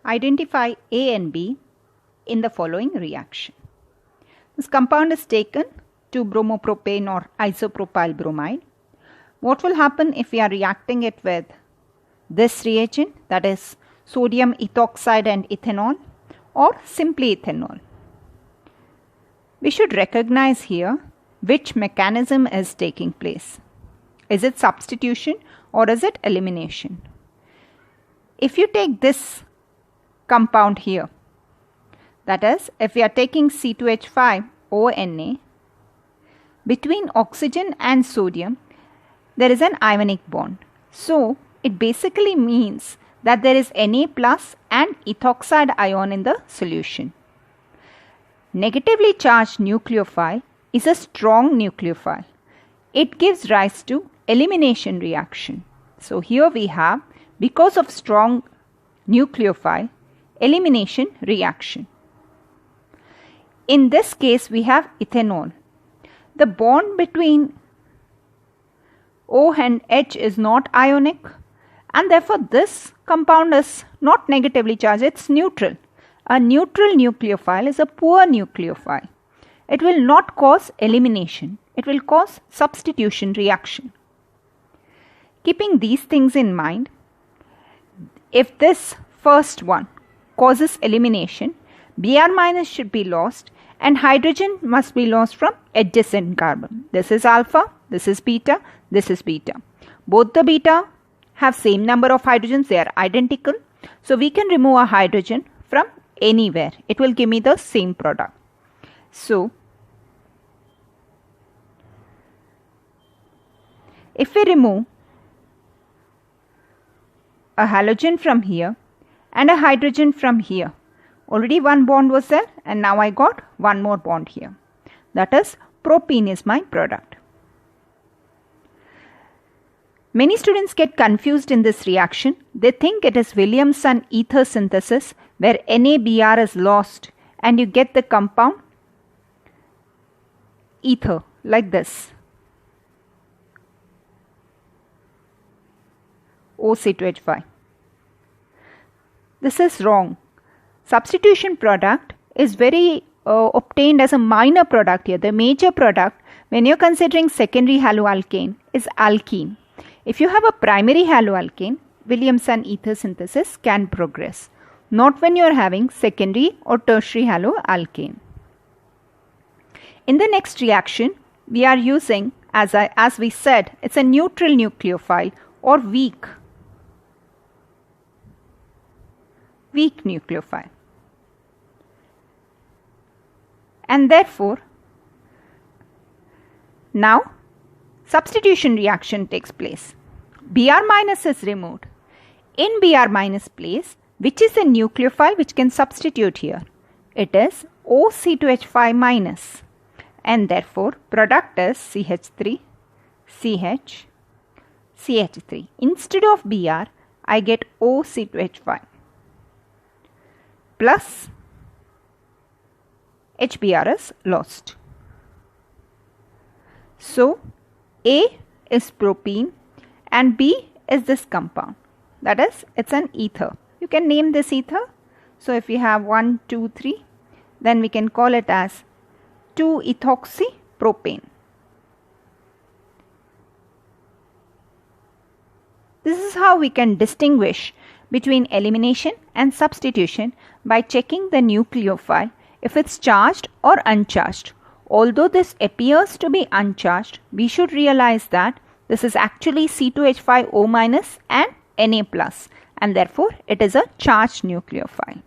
Identify A and B in the following reaction. This compound is taken to bromopropane or isopropyl bromide. What will happen if we are reacting it with this reagent, that is sodium ethoxide and ethanol, or simply ethanol? We should recognize here which mechanism is taking place. Is it substitution or is it elimination? If you take this compound here, that is, if we are taking C2H5ONa, between oxygen and sodium, there is an ionic bond. So, it basically means that there is Na plus and ethoxide ion in the solution. Negatively charged nucleophile is a strong nucleophile. It gives rise to elimination reaction. So, here we have, because of strong nucleophile, elimination reaction. In this case, we have ethanol. The bond between O and H is not ionic, and therefore this compound is not negatively charged, it is neutral. A neutral nucleophile is a poor nucleophile. It will not cause elimination, it will cause substitution reaction. Keeping these things in mind, if this first one causes elimination, Br- should be lost and hydrogen must be lost from adjacent carbon. This is alpha, this is beta, this is beta. Both the beta have same number of hydrogens, they are identical. So we can remove a hydrogen from anywhere. It will give me the same product. So if we remove a halogen from here and a hydrogen from here, already one bond was there and now I got one more bond here. That is, propene is my product. Many students get confused in this reaction. They think it is Williamson ether synthesis where NaBr is lost and you get the compound ether like this. OC2H5. This is wrong. Substitution product is very obtained as a minor product here. The major product when you are considering secondary haloalkane is alkene. If you have a primary haloalkane, Williamson ether synthesis can progress. Not when you are having secondary or tertiary haloalkane. In the next reaction, we are using, as we said, it's a neutral nucleophile or weak nucleophile. And therefore, now substitution reaction takes place. Br- is removed. In Br- place, which is a nucleophile which can substitute here? It is OC2H5-, and therefore product is CH3, CH, CH3. Instead of Br, I get OC2H5 plus HBr is lost. So, A is propene and B is this compound. That is, it's an ether. You can name this ether. So, if we have 1, 2, 3, then we can call it as 2-ethoxypropane. This is how we can distinguish between elimination and substitution by checking the nucleophile if it's charged or uncharged. Although this appears to be uncharged, we should realize that this is actually C2H5O- and Na+, and therefore it is a charged nucleophile.